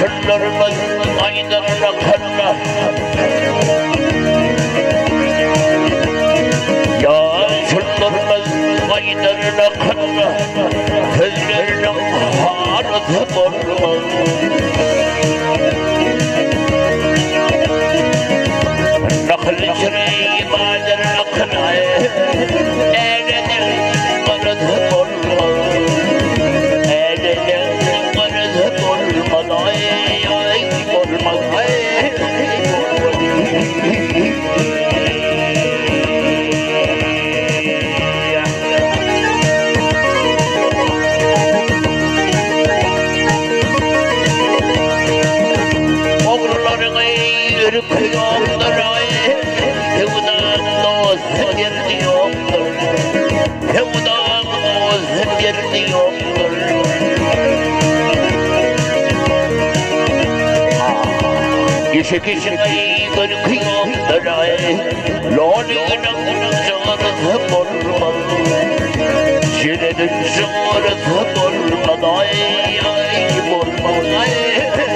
çöllerimiz aylarına kanla. Ya çöllerimiz aylarına kanla. Gözlerinin harısı olmaz. Nakıl çireyi bazen akınay. Eğlenin arası olmaz. Eğlenin arası olmaz. Ay olmaz. Oğulların yürüp yoldur. Hevdan olsun yerli yoktur. Hevdan olsun yerli yoktur. Yeşek işine kırık yoktur. Lolinin çağrısı olmaz. Şirenin çağrısı olmaz. Ay olmaz. Ay olmaz.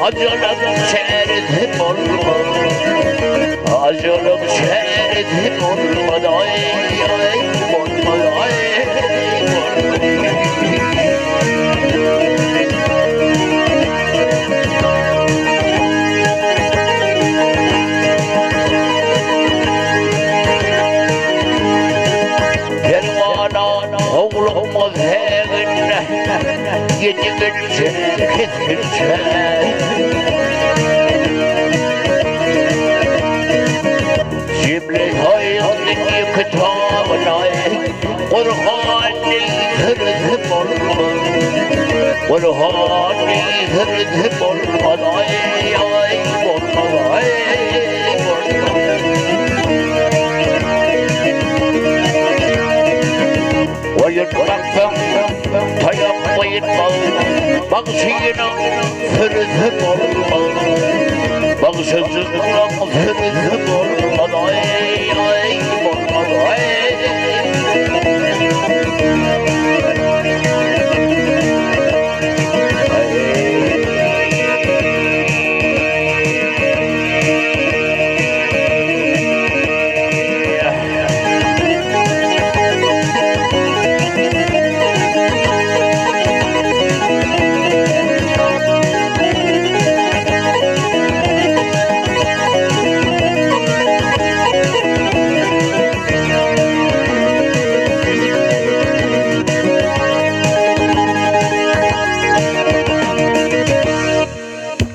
Acılım şeridim olmaz. Acılım şeridim olmaz. Ay olmaz. Ay oğlumuz evinde gecikirse kesilse Cibli hayatın kitabına Kur'an-ı hırzım olmaz Kur'an-ı hırzım olmaz Ay olmaz Ay olmaz Bayırtmaktan dayanmayın Bağışıyla hırzım olmaz Bağışsızlıkla hırzım olmaz Ay olmaz ay